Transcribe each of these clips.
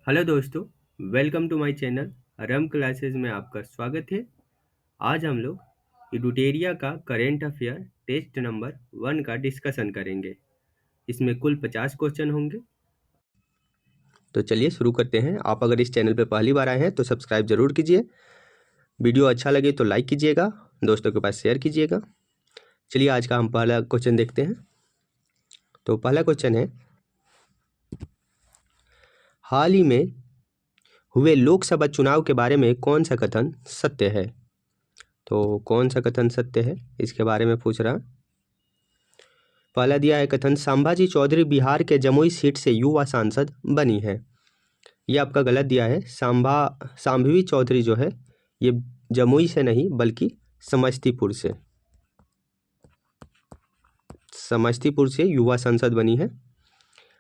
Hello दोस्तों, welcome to my channel रम classes में आपका स्वागत है। आज हम लोग इडुटेरिया का करेंट अफेयर टेस्ट नंबर 1 का डिस्कशन करेंगे। इसमें कुल 50 क्वेश्चन होंगे। तो चलिए शुरू करते हैं। आप अगर इस चैनल पर पहली बार आए हैं तो सब्सक्राइब जरूर कीजिए। वीडियो अच्छा लगे तो लाइक कीजिएगा, दोस्तों के पास शेयर कीजिएगा। चलिए आज का हम पहला क्वेश्चन देखते हैं। तो पहला क्वेश्चन है, हाल ही में हुए लोकसभा चुनाव के बारे में कौन सा कथन सत्य है? तो कौन सा कथन सत्य है इसके बारे में पूछ रहा। पहला दिया है कथन, संभाजी चौधरी बिहार के जमुई सीट से युवा सांसद बनी है। ये आपका गलत दिया है। संभावी चौधरी जो है ये जमुई से नहीं बल्कि समस्तीपुर से युवा सांसद बनी है।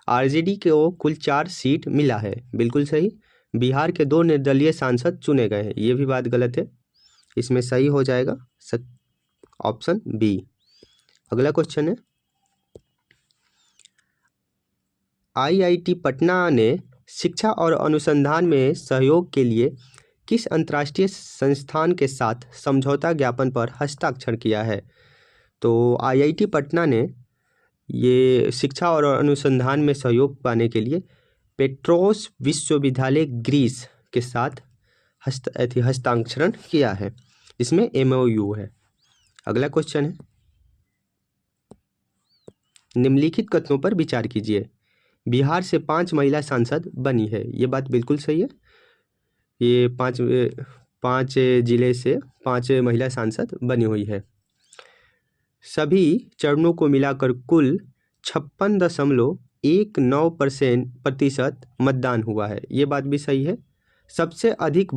आरजेडी को कुल 4 सीट मिला है, बिल्कुल सही। बिहार के 2 निर्दलीय सांसद चुने गए हैं, ये भी बात गलत है। इसमें सही हो जाएगा ऑप्शन बी। अगला क्वेश्चन है, आईआईटी पटना ने शिक्षा और अनुसंधान में सहयोग के लिए किस अंतर्राष्ट्रीय संस्थान के साथ समझौता ज्ञापन पर हस्ताक्षर किया है? तो आईआईटी पटना ने ये शिक्षा और अनुसंधान में सहयोग पाने के लिए पेट्रोस विश्वविद्यालय ग्रीस के साथ हस्ताक्षरण किया है। इसमें एमओयू है। अगला क्वेश्चन है, निम्नलिखित कथनों पर विचार कीजिए। बिहार से 5 महिला सांसद बनी है, ये बात बिल्कुल सही है। ये पाँच जिले से 5 महिला सांसद बनी हुई है। सभी चरणों को मिलाकर कुल 56.19% मतदान हुआ है, ये बात भी सही है। सबसे अधिक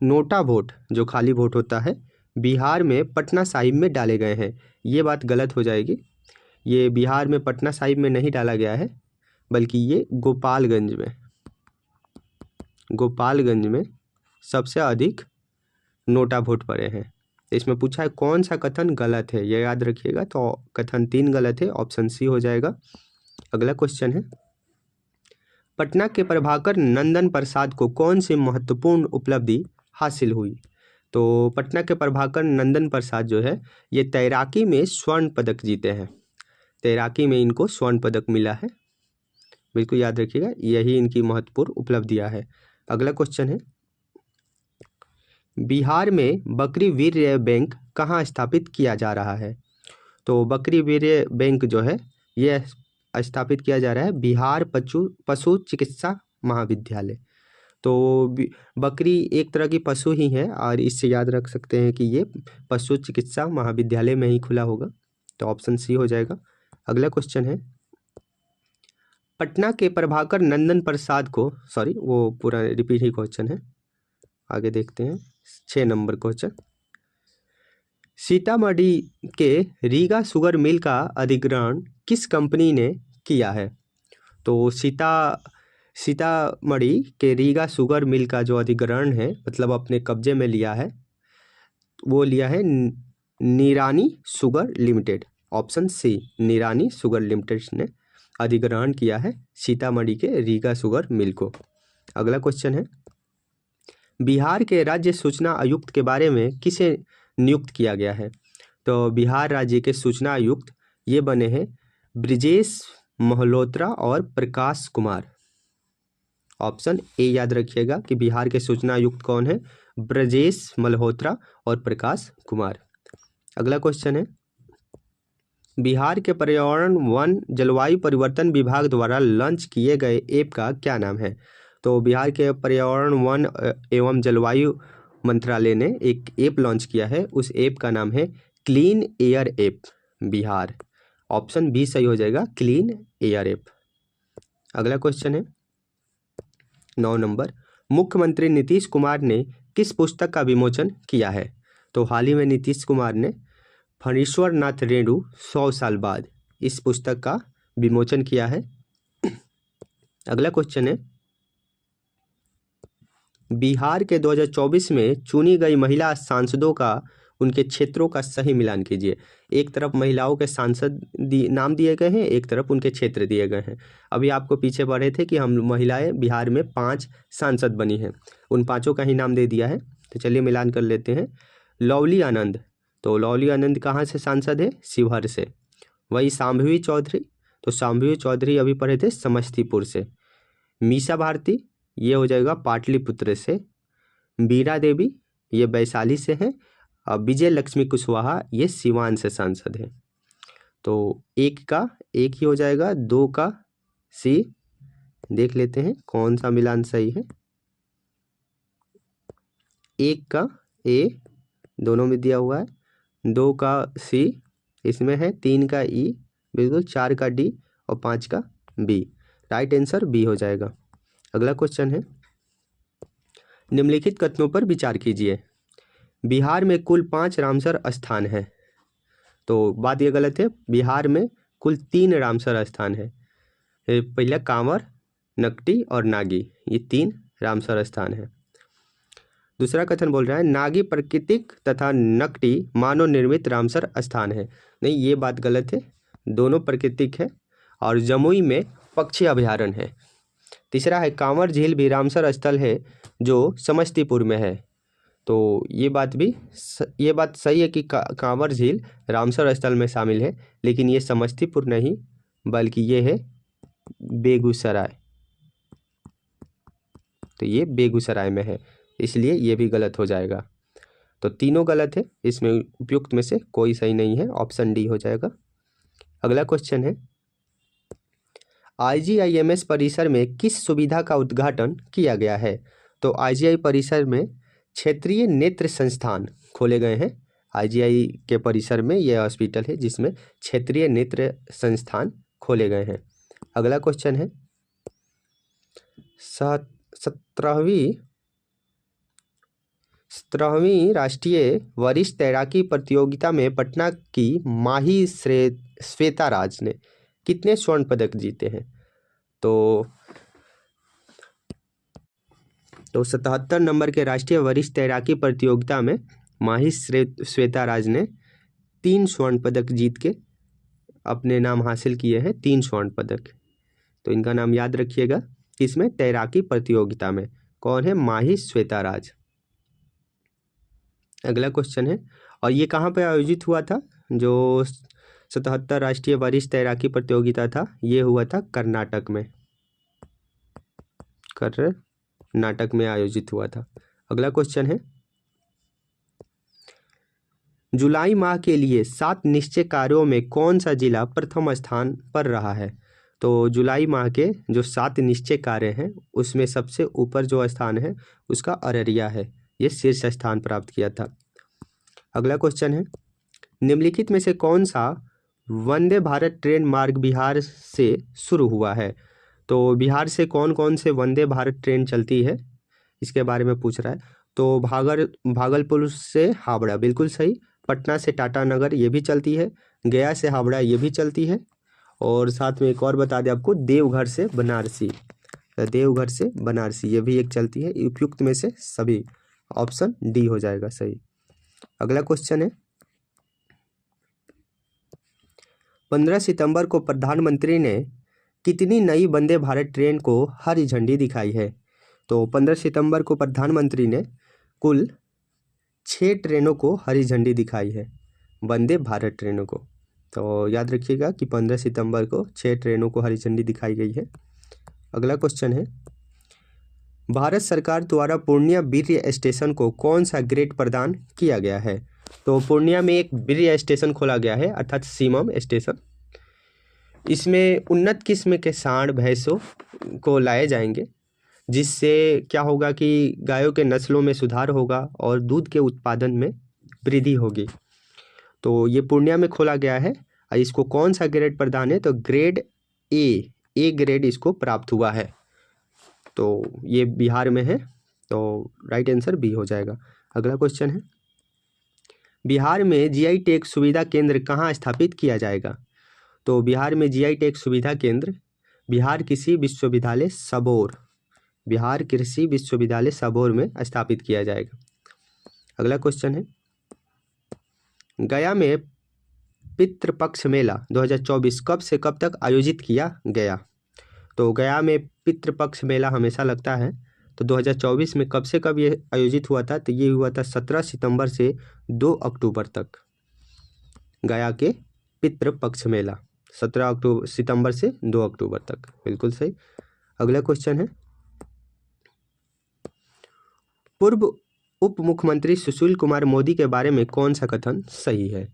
नोटा वोट जो खाली वोट होता है बिहार में पटना साहिब में डाले गए हैं, ये बात गलत हो जाएगी। ये बिहार में पटना साहिब में नहीं डाला गया है बल्कि ये गोपालगंज में सबसे अधिक नोटा वोट पड़े हैं। इसमें पूछा है कौन सा कथन गलत है, यह याद रखिएगा। तो कथन 3 गलत है, ऑप्शन सी हो जाएगा। अगला क्वेश्चन है, पटना के प्रभाकर नंदन प्रसाद को कौन सी महत्वपूर्ण उपलब्धि हासिल हुई? तो पटना के प्रभाकर नंदन प्रसाद जो है ये तैराकी में स्वर्ण पदक जीते हैं। तैराकी में इनको स्वर्ण पदक मिला है, बिल्कुल याद रखिएगा, यही इनकी महत्वपूर्ण उपलब्धियां है। अगला क्वेश्चन है, बिहार में बकरी वीर्य बैंक कहाँ स्थापित किया जा रहा है? तो बकरी वीर्य बैंक जो है यह स्थापित किया जा रहा है बिहार पशु चिकित्सा महाविद्यालय। तो बकरी एक तरह की पशु ही है और इससे याद रख सकते हैं कि ये पशु चिकित्सा महाविद्यालय में ही खुला होगा। तो ऑप्शन सी हो जाएगा। अगला क्वेश्चन है, पटना के प्रभाकर नंदन प्रसाद को वो पूरा रिपीट ही क्वेश्चन है, आगे देखते हैं। 6 नंबर क्वेश्चन, सीतामढ़ी के रीगा शुगर मिल का अधिग्रहण किस कंपनी ने किया है? तो सीतामढ़ी के रीगा शुगर मिल का जो अधिग्रहण है मतलब अपने कब्जे में लिया है, वो लिया है Nirani sugar limited. Option C, Nirani sugar limited ने अधिग्रहण किया है सीतामढ़ी के रीगा शुगर मिल को। अगला क्वेश्चन है, बिहार के राज्य सूचना आयुक्त के बारे में किसे नियुक्त किया गया है? तो बिहार राज्य के सूचना आयुक्त ये बने हैं ब्रिजेश मल्होत्रा और प्रकाश कुमार। ऑप्शन ए याद रखिएगा कि बिहार के सूचना आयुक्त कौन है, ब्रजेश मल्होत्रा और प्रकाश कुमार। अगला क्वेश्चन है, बिहार के पर्यावरण वन जलवायु परिवर्तन विभाग द्वारा लॉन्च किए गए ऐप का क्या नाम है? तो बिहार के पर्यावरण वन एवं जलवायु मंत्रालय ने एक ऐप लॉन्च किया है, उस ऐप का नाम है clean air app Bihar. Option B सही हो जाएगा, क्लीन एयर ऐप। अगला क्वेश्चन है 9 नंबर, मुख्यमंत्री नीतीश कुमार ने किस पुस्तक का विमोचन किया है? तो हाल ही में नीतीश कुमार ने फणीश्वर नाथ रेणु 100 साल बाद इस पुस्तक का विमोचन किया है। अगला क्वेश्चन है, बिहार के 2024 में चुनी गई महिला सांसदों का उनके क्षेत्रों का सही मिलान कीजिए। एक तरफ महिलाओं के सांसद नाम दिए गए हैं, एक तरफ उनके क्षेत्र दिए गए हैं। अभी आपको पीछे पढ़े थे कि हम महिलाएं बिहार में 5 सांसद बनी हैं, उन 5 का ही नाम दे दिया है। तो चलिए मिलान कर लेते हैं। लवली आनंद, तो लवली आनंद कहाँ से सांसद है? शिवहर से। वही शांभवी चौधरी, तो शांभवी चौधरी अभी पढ़े थे समस्तीपुर से। मीसा भारती ये हो जाएगा पाटलिपुत्र से। बीरा देवी ये वैशाली से हैं। और विजय लक्ष्मी कुशवाहा ये सिवान से सांसद हैं। तो एक का एक ही हो जाएगा, 2 का सी। देख लेते हैं कौन सा मिलान सही है। 1 का ए दोनों में दिया हुआ है, 2 का सी इसमें है, 3 का ई बिल्कुल, 4 का डी और 5 का बी। राइट आंसर बी हो जाएगा। अगला क्वेश्चन है, निम्नलिखित कथनों पर विचार कीजिए। बिहार में कुल 5 रामसर स्थान है। तो बात ये गलत है, बिहार में कुल 3 रामसर स्थान है। पहला कांवर, नकटी और नागी, ये 3 रामसर स्थान है। दूसरा कथन बोल रहा है नागी प्राकृतिक तथा नकटी मानव निर्मित रामसर स्थान है। नहीं, ये बात गलत है, दोनों प्राकृतिक है और जमुई में पक्षी अभयारण्य है। तीसरा है कांवर झील भी रामसर स्थल है जो समस्तीपुर में है। तो ये बात सही है कि कांवर झील रामसर स्थल में शामिल है, लेकिन ये समस्तीपुर नहीं बल्कि ये है बेगूसराय। तो ये बेगूसराय में है, इसलिए ये भी गलत हो जाएगा। तो तीनों गलत है, इसमें उपयुक्त में से कोई सही नहीं है, ऑप्शन डी हो जाएगा। अगला क्वेश्चन है, IGIMS परिसर में किस सुविधा का उद्घाटन किया गया है? तो IGI परिसर में क्षेत्रीय नेत्र संस्थान खोले गए हैं। IGI के परिसर में यह हॉस्पिटल है जिसमें क्षेत्रीय नेत्र संस्थान खोले गए हैं। अगला क्वेश्चन है, 17वीं राष्ट्रीय वरिष्ठ तैराकी प्रतियोगिता में पटना की माही श्वेता राज ने कितने स्वर्ण पदक जीते हैं? तो 77 नंबर के राष्ट्रीय वरिष्ठ तैराकी प्रतियोगिता में माही श्वेता राज ने 3 स्वर्ण पदक जीत के अपने नाम हासिल किए हैं, 3 स्वर्ण पदक। तो इनका नाम याद रखिएगा, किसमें? तैराकी प्रतियोगिता में। कौन है? माही श्वेता राज। अगला क्वेश्चन है, और ये कहाँ पर आयोजित हुआ था? जो 77 राष्ट्रीय वरिष्ठ तैराकी प्रतियोगिता था, ये हुआ था कर्नाटक में। कर्नाटक में आयोजित हुआ था। अगला क्वेश्चन है, जुलाई माह के लिए 7 निश्चय कार्यों में कौन सा जिला प्रथम स्थान पर रहा है? तो जुलाई माह के जो 7 निश्चय कार्य हैं उसमें सबसे ऊपर जो स्थान है उसका अररिया है, ये शीर्ष स्थान प्राप्त किया था। अगला क्वेश्चन है, निम्नलिखित में से कौन सा वंदे भारत ट्रेन मार्ग बिहार से शुरू हुआ है? तो बिहार से कौन कौन से वंदे भारत ट्रेन चलती है इसके बारे में पूछ रहा है। तो भागलपुर से हावड़ा बिल्कुल सही, पटना से टाटानगर ये भी चलती है, गया से हावड़ा ये भी चलती है, और साथ में एक और बता दें आपको, देवघर से बनारसी ये भी एक चलती है। उपयुक्त में से सभी, ऑप्शन डी हो जाएगा सही। अगला क्वेश्चन है, 15 सितंबर को प्रधानमंत्री ने कितनी नई वंदे भारत ट्रेन को हरी झंडी दिखाई है? तो 15 सितंबर को प्रधानमंत्री ने कुल 6 ट्रेनों को हरी झंडी दिखाई है, वंदे भारत ट्रेनों को। तो याद रखिएगा कि 15 सितंबर को 6 ट्रेनों को हरी झंडी दिखाई गई है। अगला क्वेश्चन है, भारत सरकार द्वारा पूर्णिया वीर्य स्टेशन को कौन सा ग्रेड प्रदान किया गया है? तो पूर्णिया में एक वीर्य स्टेशन खोला गया है, अर्थात सीमम स्टेशन। इसमें उन्नत किस्म के सांड भैंसों को लाए जाएंगे, जिससे क्या होगा कि गायों के नस्लों में सुधार होगा और दूध के उत्पादन में वृद्धि होगी। तो ये पूर्णिया में खोला गया है। इसको कौन सा ग्रेड प्रदान है? तो ग्रेड ए ग्रेड इसको प्राप्त हुआ है। तो ये बिहार में है, तो राइट आंसर बी हो जाएगा। अगला क्वेश्चन है, बिहार में जीआई टैग सुविधा केंद्र कहाँ स्थापित किया जाएगा? तो बिहार में जीआई टैग सुविधा केंद्र बिहार कृषि विश्वविद्यालय सबौर में स्थापित किया जाएगा। अगला क्वेश्चन है, गया में पितृपक्ष मेला 2024 कब से कब तक आयोजित किया गया? तो गया में पितृपक्ष मेला हमेशा लगता है, तो 2024 में कब से कब ये आयोजित हुआ था? तो ये हुआ था 17 सितंबर से 2 अक्टूबर तक। गया के पितृपक्ष मेला 17 सितंबर से 2 अक्टूबर तक, बिल्कुल सही। अगला क्वेश्चन है, पूर्व उप मुख्यमंत्री सुशील कुमार मोदी के बारे में कौन सा कथन सही है?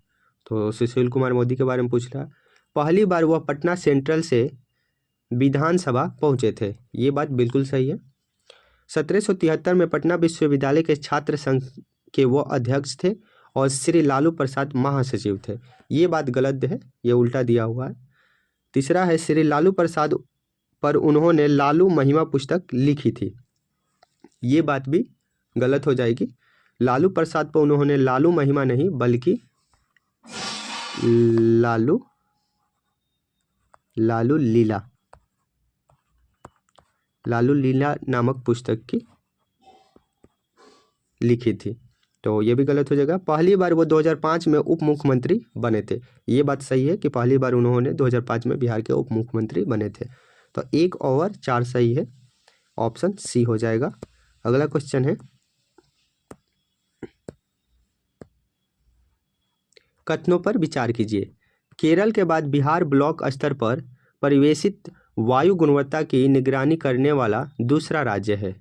तो सुशील कुमार मोदी के बारे में पूछ रहा है। पहली बार वह पटना सेंट्रल से विधानसभा पहुंचे थे, ये बात बिल्कुल सही है। 1773 में पटना विश्वविद्यालय के छात्र संघ के वो अध्यक्ष थे और श्री लालू प्रसाद महासचिव थे, ये बात गलत है, ये उल्टा दिया हुआ है। तीसरा है, श्री लालू प्रसाद पर उन्होंने लालू महिमा पुस्तक लिखी थी, ये बात भी गलत हो जाएगी। लालू प्रसाद पर उन्होंने लालू महिमा नहीं बल्कि लालू लीला नामक पुस्तक की लिखी थी, तो ये भी गलत हो जाएगा। पहली बार वो 2005 में उप मुख्यमंत्री बने थे, ये बात सही है कि पहली बार उन्होंने 2005 में बिहार के उप मुख्यमंत्री बने थे। तो 1 और 4 सही है, ऑप्शन सी हो जाएगा। अगला क्वेश्चन है, कथनों पर विचार कीजिए। केरल के बाद बिहार ब्लॉक स्तर पर परिवेशित वायु गुणवत्ता की निगरानी करने वाला दूसरा राज्य है।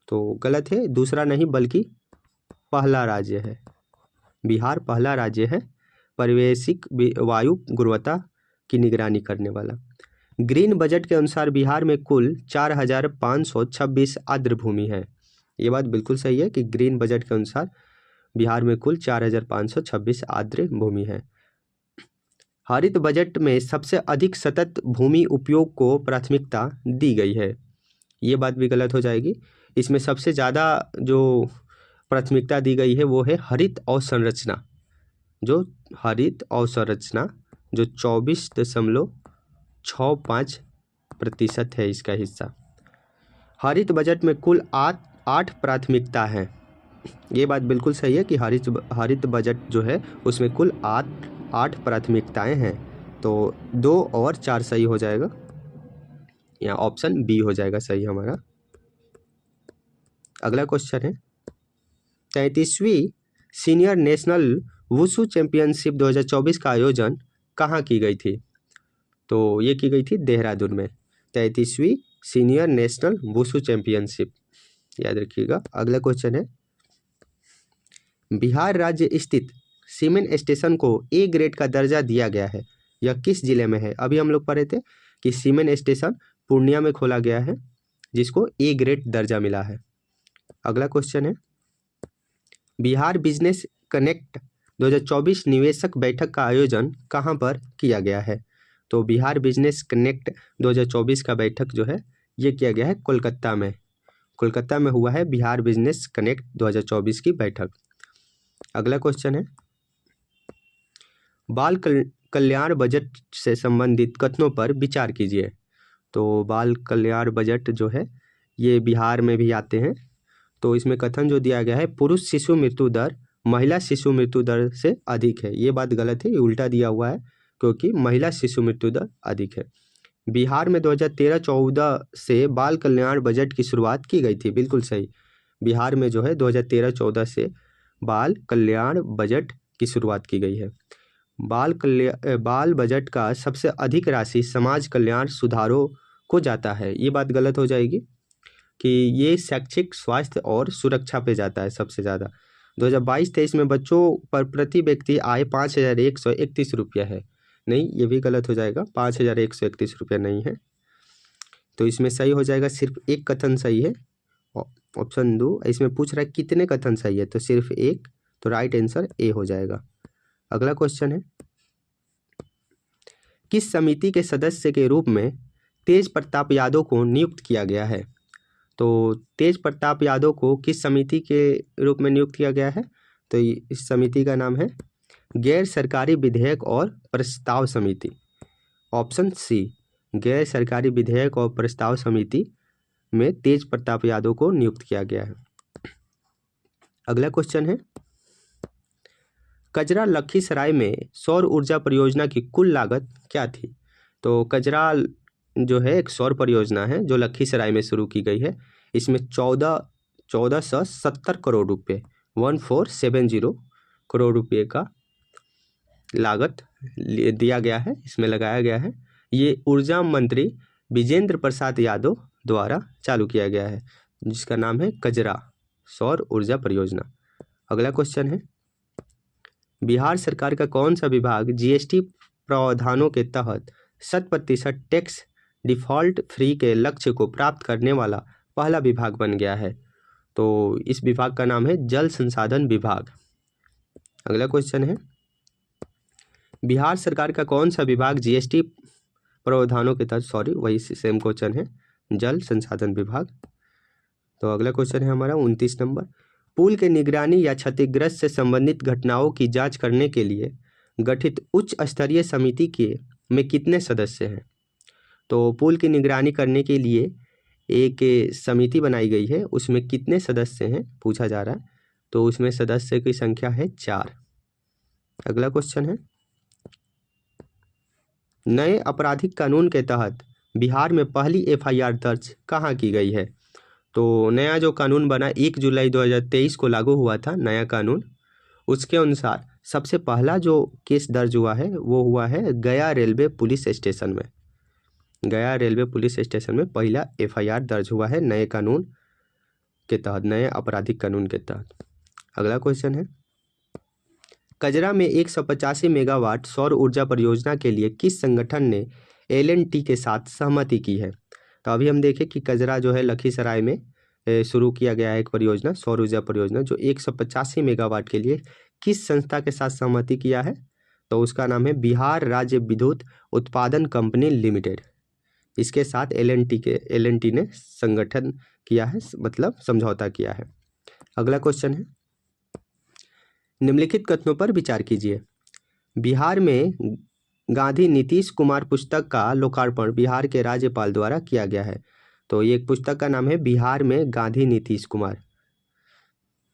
तो गलत है, दूसरा नहीं बल्कि पहला राज्य है। बिहार पहला राज्य है परिवेशित वायु गुणवत्ता की निगरानी करने वाला। ग्रीन बजट के अनुसार बिहार में कुल 4526 आर्द्र भूमि है, ये बात बिल्कुल सही है कि ग्रीन बजट के अनुसार बिहार में कुल 4526 आर्द्र भूमि है। हरित बजट में सबसे अधिक सतत भूमि उपयोग को प्राथमिकता दी गई है, ये बात भी गलत हो जाएगी। इसमें सबसे ज़्यादा जो प्राथमिकता दी गई है वो है हरित अवसंरचना, जो 24.65% है इसका हिस्सा। हरित बजट में कुल 8 प्राथमिकता हैं, ये बात बिल्कुल सही है कि हरित बजट जो है उसमें कुल 8 प्राथमिकताएं हैं, तो 2 और 4 सही हो जाएगा, यहाँ ऑप्शन बी हो जाएगा सही हमारा। अगला क्वेश्चन है, 33वीं सीनियर नेशनल वुशु चैंपियनशिप 2024 का आयोजन कहाँ की गई थी? तो ये की गई थी देहरादून में, 33वीं सीनियर नेशनल वुशु चैंपियनशिप, याद रखिएगा। अगला क्वेश्चन है, बिहार राज्य स्थित सीमेंट स्टेशन को ए ग्रेड का दर्जा दिया गया है, यह किस जिले में है? अभी हम लोग पढ़े थे कि सीमेंट स्टेशन पूर्णिया में खोला गया है जिसको ए ग्रेड दर्जा मिला है। अगला क्वेश्चन है, बिहार बिजनेस कनेक्ट 2024 निवेशक बैठक का आयोजन कहाँ पर किया गया है? तो बिहार बिजनेस कनेक्ट 2024 का बैठक जो है ये किया गया है कोलकाता में, कोलकाता में हुआ है बिहार बिजनेस कनेक्ट 2024 की बैठक। अगला क्वेश्चन है, बाल कल्याण बजट से संबंधित कथनों पर विचार कीजिए। तो बाल कल्याण बजट जो है ये बिहार में भी आते हैं, तो इसमें कथन जो दिया गया है, पुरुष शिशु मृत्यु दर महिला शिशु मृत्यु दर से अधिक है, ये बात गलत है, ये उल्टा दिया हुआ है क्योंकि महिला शिशु मृत्यु दर अधिक है। बिहार में 2013-14 से बाल कल्याण बजट की शुरुआत की गई थी, बिल्कुल सही। बिहार में जो है 2013-14 से बाल कल्याण बजट की शुरुआत की गई है। बाल बजट का सबसे अधिक राशि समाज कल्याण सुधारों को जाता है, ये बात गलत हो जाएगी कि ये शैक्षिक स्वास्थ्य और सुरक्षा पे जाता है सबसे ज़्यादा। 2022-23 में बच्चों पर प्रति व्यक्ति आय 5131 रुपया है, नहीं ये भी गलत हो जाएगा, 5131 रुपया नहीं है, तो इसमें सही हो जाएगा सिर्फ एक कथन सही है, ऑप्शन 2। इसमें पूछ रहा है कितने कथन सही है, तो सिर्फ एक, तो राइट आंसर ए हो जाएगा। अगला क्वेश्चन है, किस समिति के सदस्य के रूप में तेज प्रताप यादव को नियुक्त किया गया है? तो तेज प्रताप यादव को किस समिति के रूप में नियुक्त किया गया है? तो इस समिति का नाम है गैर सरकारी विधेयक और प्रस्ताव समिति, ऑप्शन सी, गैर सरकारी विधेयक और प्रस्ताव समिति में तेज प्रताप यादव को नियुक्त किया गया है। अगला क्वेश्चन है, कजरा लखीसराय में सौर ऊर्जा परियोजना की कुल लागत क्या थी? तो कजरा जो है एक सौर परियोजना है जो लखीसराय में शुरू की गई है। इसमें 1470 करोड़ रुपये 1470 करोड़ रुपये का लागत दिया गया है, इसमें लगाया गया है। ये ऊर्जा मंत्री विजेंद्र प्रसाद यादव द्वारा चालू किया गया है, जिसका नाम है कजरा सौर ऊर्जा परियोजना। अगला क्वेश्चन है, बिहार सरकार का कौन सा विभाग जीएसटी प्रावधानों के तहत 100% टैक्स डिफॉल्ट फ्री के लक्ष्य को प्राप्त करने वाला पहला विभाग बन गया है? तो इस विभाग का नाम है जल संसाधन विभाग। अगला क्वेश्चन है, बिहार सरकार का कौन सा विभाग जीएसटी प्रावधानों के तहत वही सेम क्वेश्चन है, जल संसाधन विभाग। तो अगला क्वेश्चन है हमारा 29 नंबर, पुल के निगरानी या क्षतिग्रस्त से संबंधित घटनाओं की जांच करने के लिए गठित उच्च स्तरीय समिति के में कितने सदस्य हैं? तो पुल की निगरानी करने के लिए एक समिति बनाई गई है, उसमें कितने सदस्य हैं पूछा जा रहा है। तो उसमें सदस्य की संख्या है 4। अगला क्वेश्चन है, नए आपराधिक कानून के तहत बिहार में पहली एफआईआर दर्ज कहाँ की गई है? तो नया जो कानून बना 1 जुलाई 2023 को लागू हुआ था नया कानून, उसके अनुसार सबसे पहला जो केस दर्ज हुआ है वो हुआ है गया रेलवे पुलिस स्टेशन में। गया रेलवे पुलिस स्टेशन में पहला एफआईआर दर्ज हुआ है नए कानून के तहत, नए आपराधिक कानून के तहत। अगला क्वेश्चन है, कजरा में 185 मेगावाट सौर ऊर्जा परियोजना के लिए किस संगठन ने L&T के साथ सहमति की है? तो अभी हम देखें कि कजरा जो है लखीसराय में शुरू किया गया है एक परियोजना, सौर ऊर्जा परियोजना, जो 185 मेगावाट के लिए किस संस्था के साथ सहमति किया है? तो उसका नाम है बिहार राज्य विद्युत उत्पादन कंपनी लिमिटेड। इसके साथ L&T ने संगठन किया है, मतलब समझौता किया है। अगला क्वेश्चन है, निम्नलिखित कथनों पर विचार कीजिए। बिहार में गांधी नीतीश कुमार पुस्तक का लोकार्पण बिहार के राज्यपाल द्वारा किया गया है। तो ये पुस्तक का नाम है बिहार में गांधी नीतीश कुमार।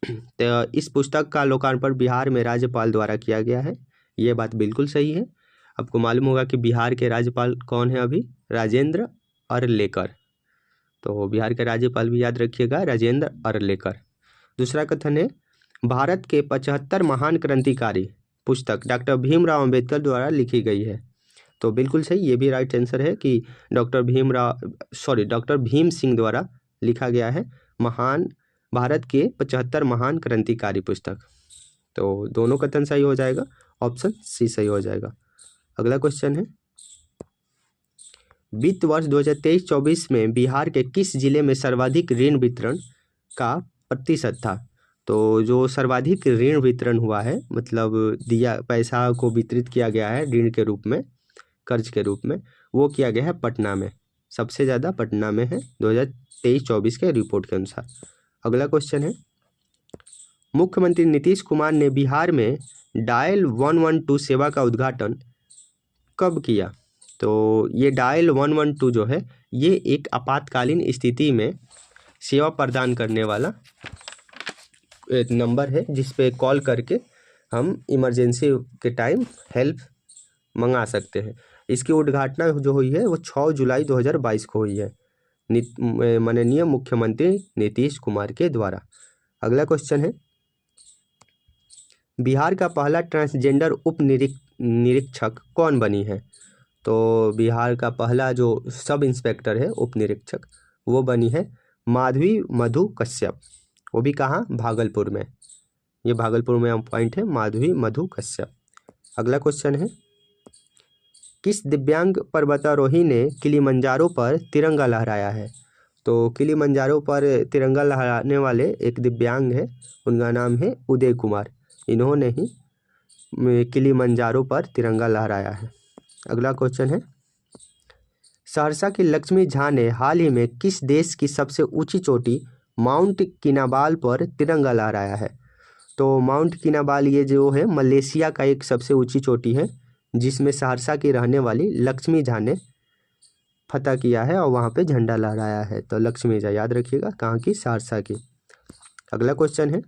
तो इस पुस्तक का लोकार्पण बिहार में राज्यपाल द्वारा किया गया है, ये बात बिल्कुल सही है। आपको मालूम होगा कि बिहार के राज्यपाल कौन है अभी? राजेंद्र अरलेकर। तो बिहार के राज्यपाल भी याद रखिएगा, राजेंद्र अरलेकर। दूसरा कथन है, भारत के 75 महान क्रांतिकारी पुस्तक डॉक्टर भीमराव अंबेडकर द्वारा लिखी गई है। तो बिल्कुल सही, ये भी राइट आंसर है कि डॉक्टर भीम सिंह द्वारा लिखा गया है भारत के 75 महान क्रांतिकारी पुस्तक। तो दोनों कथन सही हो जाएगा, ऑप्शन सी सही हो जाएगा। अगला क्वेश्चन है, वित्त वर्ष 2023-24 में बिहार के किस जिले में सर्वाधिक ऋण वितरण का प्रतिशत था? तो जो सर्वाधिक ऋण वितरण हुआ है, मतलब पैसा को वितरित किया गया है ऋण के रूप में, कर्ज के रूप में, वो किया गया है पटना में। सबसे ज़्यादा पटना में है 2023-24 के रिपोर्ट के अनुसार। अगला क्वेश्चन है, मुख्यमंत्री नीतीश कुमार ने बिहार में डायल 112 सेवा का उद्घाटन कब किया? तो ये डायल 112 जो है ये एक आपातकालीन स्थिति में सेवा प्रदान करने वाला एक नंबर है, जिस पे कॉल करके हम इमरजेंसी के टाइम हेल्प मंगा सकते हैं। इसकी उद्घाटना जो हुई है वो 6 जुलाई 2022 को हुई है माननीय मुख्यमंत्री नीतीश कुमार के द्वारा। अगला क्वेश्चन है, बिहार का पहला ट्रांसजेंडर उप निरीक्षक कौन बनी है? तो बिहार का पहला जो सब इंस्पेक्टर है उप निरीक्षक, वो बनी है माधवी मधु कश्यप। वो भी कहाँ? भागलपुर में। ये भागलपुर में पॉइंट है, माधवी मधु कश्यप। अगला क्वेश्चन है, किस दिव्यांग पर्वतारोही ने किलिमंजारो पर तिरंगा लहराया है? तो किलिमंजारो पर तिरंगा लहराने वाले एक दिव्यांग है, उनका नाम है उदय कुमार। इन्होंने ही किलिमंजारो पर तिरंगा लहराया है। अगला क्वेश्चन है, सहरसा की लक्ष्मी झा ने हाल ही में किस देश की सबसे ऊंची चोटी माउंट किनाबाल पर तिरंगा लहराया है? तो माउंट किनाबाल ये जो है मलेशिया का एक सबसे ऊंची चोटी है, जिसमें सहरसा की रहने वाली लक्ष्मी झा ने फतह किया है और वहाँ पे झंडा लहराया है। तो लक्ष्मी झा याद रखिएगा, कहाँ की? सहरसा की। अगला क्वेश्चन है,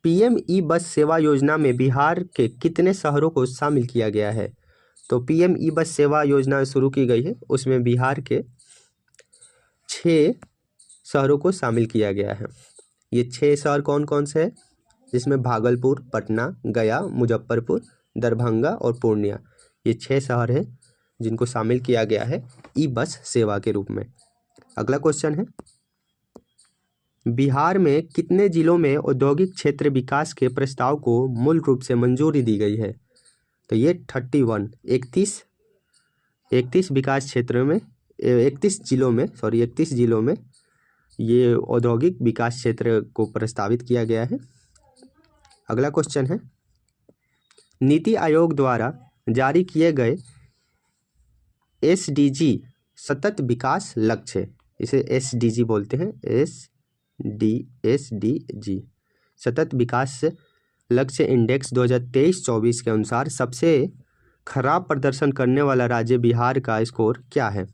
पीएम ई बस सेवा योजना में बिहार के कितने शहरों को शामिल किया गया है? तो पीएम ई बस सेवा योजना शुरू की गई है, उसमें बिहार के 6 शहरों को शामिल किया गया है। ये 6 शहर कौन कौन से हैं? जिसमें भागलपुर, पटना, गया, मुजफ्फरपुर, दरभंगा और पूर्णिया, ये 6 शहर हैं जिनको शामिल किया गया है ई बस सेवा के रूप में। अगला क्वेश्चन है, बिहार में कितने जिलों में औद्योगिक क्षेत्र विकास के प्रस्ताव को मूल रूप से मंजूरी दी गई है? तो ये 31 विकास क्षेत्र में 31 जिलों में ये औद्योगिक विकास क्षेत्र को प्रस्तावित किया गया है। अगला क्वेश्चन है, नीति आयोग द्वारा जारी किए गए SDG सतत विकास लक्ष्य, इसे SDG बोलते हैं, SDG सतत विकास लक्ष्य इंडेक्स 2023-24 के अनुसार सबसे खराब प्रदर्शन करने वाला राज्य बिहार का स्कोर क्या है?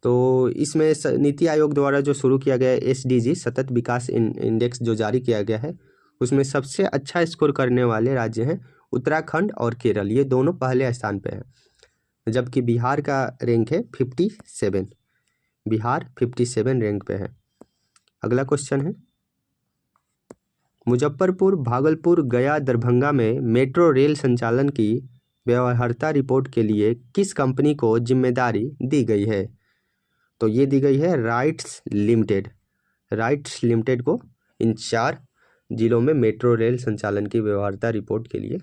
तो इसमें नीति आयोग द्वारा जो शुरू किया गया SDG सतत विकास इंडेक्स जो जारी किया गया है, उसमें सबसे अच्छा स्कोर करने वाले राज्य हैं उत्तराखंड और केरल, ये दोनों पहले स्थान पे हैं, जबकि बिहार का रैंक है 57। बिहार 57 रैंक पे है। अगला क्वेश्चन है, मुजफ्फरपुर, भागलपुर, गया, दरभंगा में मेट्रो रेल संचालन की व्यवहार्यता रिपोर्ट के लिए किस कंपनी को जिम्मेदारी दी गई है? तो ये दी गई है राइट्स लिमिटेड को इन 4 जिलों में मेट्रो रेल संचालन की व्यवहार्यता रिपोर्ट के लिए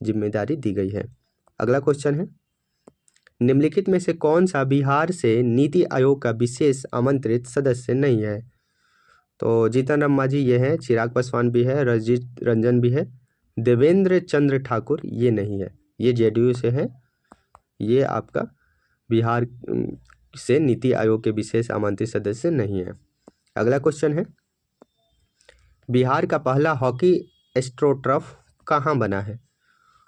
जिम्मेदारी दी गई है। अगला क्वेश्चन है, निम्नलिखित में से कौन सा बिहार से नीति आयोग का विशेष आमंत्रित सदस्य नहीं है? तो जीतन राम मांझी ये हैं, चिराग पासवान भी है, रंजीत रंजन भी है, देवेंद्र चंद्र ठाकुर ये नहीं है, ये JDU से है, ये आपका बिहार से नीति आयोग के विशेष आमंत्रित सदस्य नहीं है। अगला क्वेश्चन है, बिहार का पहला हॉकी एस्ट्रोटर्फ कहाँ बना है?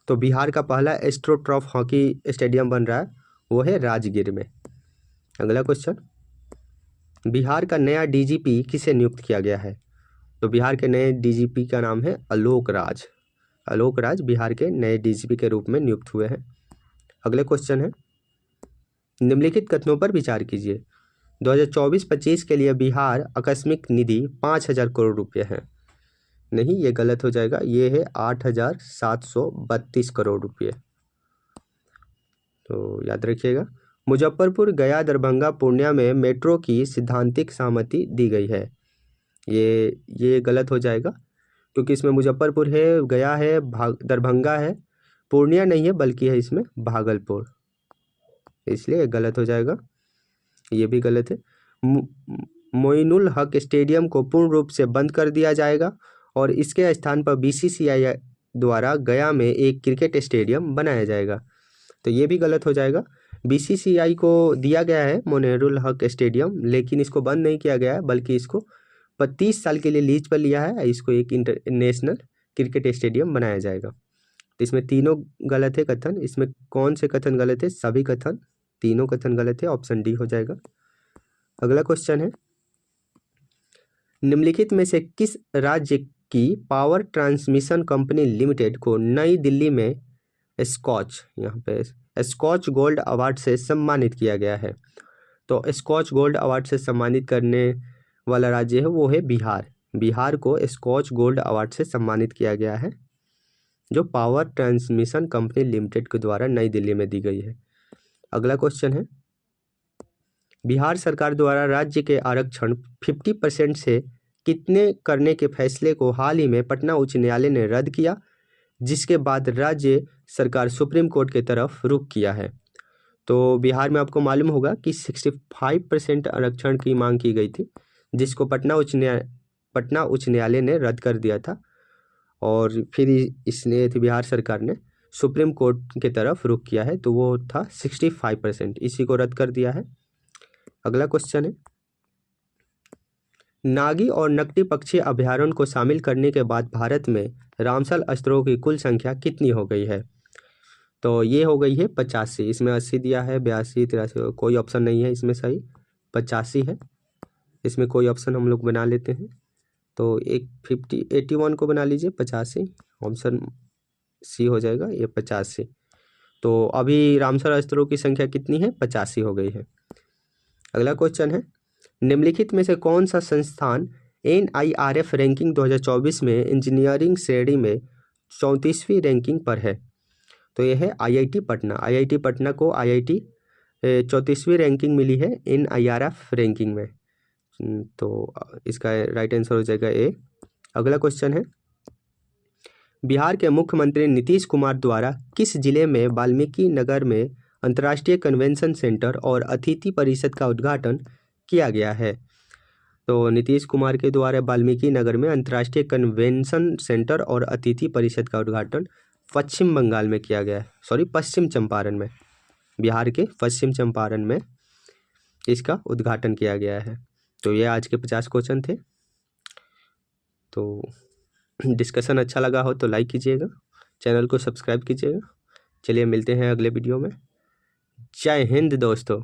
तो बिहार का पहला एस्ट्रोटर्फ हॉकी स्टेडियम बन रहा है, वो है राजगीर में। अगला क्वेश्चन, बिहार का नया DGP किसे नियुक्त किया गया है? तो बिहार के नए DGP का नाम है आलोक राज बिहार के नए DGP के रूप में नियुक्त हुए हैं। अगले क्वेश्चन है, निम्नलिखित कथनों पर विचार कीजिए। 2024-25 के लिए बिहार आकस्मिक निधि 5,000 करोड़ रुपये है। नहीं, ये गलत हो जाएगा, ये है 8,732 करोड़ रुपये। तो याद रखिएगा, मुजफ्फरपुर, गया, दरभंगा, पूर्णिया में मेट्रो की सैद्धांतिक सहमति दी गई है। ये गलत हो जाएगा, क्योंकि इसमें मुजफ्फरपुर है, गया है, दरभंगा है, पूर्णिया नहीं है बल्कि है इसमें भागलपुर, इसलिए गलत हो जाएगा, ये भी गलत है। मोइनुल हक स्टेडियम को पूर्ण रूप से बंद कर दिया जाएगा और इसके स्थान पर BCCI द्वारा गया में एक क्रिकेट स्टेडियम बनाया जाएगा। तो ये भी गलत हो जाएगा। BCCI को दिया गया है मोइनुल हक स्टेडियम, लेकिन इसको बंद नहीं किया गया है, बल्कि इसको 25 साल के लिए लीज पर लिया है, इसको एक इंटरनेशनल क्रिकेट स्टेडियम बनाया जाएगा। तो इसमें तीनों गलत है कथन। इसमें कौन से कथन गलत है? सभी कथन, तीनों कथन गलत है, ऑप्शन डी हो जाएगा। अगला क्वेश्चन है, निम्नलिखित में से किस राज्य की पावर ट्रांसमिशन कंपनी लिमिटेड को नई दिल्ली में स्कॉच गोल्ड अवार्ड से सम्मानित किया गया है? तो स्कॉच गोल्ड अवार्ड से सम्मानित करने वाला राज्य है वो है बिहार को स्कॉच गोल्ड अवार्ड से सम्मानित किया गया है, जो पावर ट्रांसमिशन कंपनी लिमिटेड के द्वारा नई दिल्ली में दी गई है। अगला क्वेश्चन है, बिहार सरकार द्वारा राज्य के आरक्षण 50% से कितने करने के फैसले को हाल ही में पटना उच्च न्यायालय ने रद्द किया, जिसके बाद राज्य सरकार सुप्रीम कोर्ट की तरफ रुख किया है? तो बिहार में आपको मालूम होगा कि 65% आरक्षण की मांग की गई थी, जिसको पटना उच्च न्यायालय ने रद्द कर दिया था, और फिर इसने बिहार सरकार ने सुप्रीम कोर्ट की तरफ रुख किया है, तो वो था 65%, इसी को रद्द कर दिया है। अगला क्वेश्चन है, नागी और नकटी पक्षी अभयारण्य को शामिल करने के बाद भारत में रामसल स्तरों की कुल संख्या कितनी हो गई है? तो ये हो गई है 85। इसमें 80 दिया है, 82, 83, कोई ऑप्शन नहीं है इसमें सही, 85 है। इसमें कोई ऑप्शन हम लोग बना लेते हैं, तो एक 81 को बना लीजिए 85, ऑप्शन सी हो जाएगा ये 85। तो अभी रामसर स्तरों की संख्या कितनी है? 85 हो गई है। अगला क्वेश्चन है, निम्नलिखित में से कौन सा संस्थान NIRF रैंकिंग 2024 में इंजीनियरिंग श्रेणी में 34वीं रैंकिंग पर है? तो यह है IIT पटना। IIT पटना को IIT 34वीं रैंकिंग मिली है NIRF रैंकिंग में। तो इसका राइट आंसर हो जाएगा ए। अगला क्वेश्चन है, बिहार के मुख्यमंत्री नीतीश कुमार द्वारा किस जिले में वाल्मीकि नगर में अंतर्राष्ट्रीय कन्वेंशन सेंटर और अतिथि परिषद का उद्घाटन किया गया है? तो नीतीश कुमार के द्वारा वाल्मीकि नगर में अंतर्राष्ट्रीय कन्वेंशन सेंटर और अतिथि परिषद का उद्घाटन पश्चिम बंगाल में किया गया है, सॉरी पश्चिम चंपारण में, बिहार के पश्चिम चंपारण में इसका उद्घाटन किया गया है। तो ये आज के 50 क्वेश्चन थे। तो डिस्कशन अच्छा लगा हो तो लाइक कीजिएगा, चैनल को सब्सक्राइब कीजिएगा। चलिए मिलते हैं अगले वीडियो में। जय हिंद दोस्तों।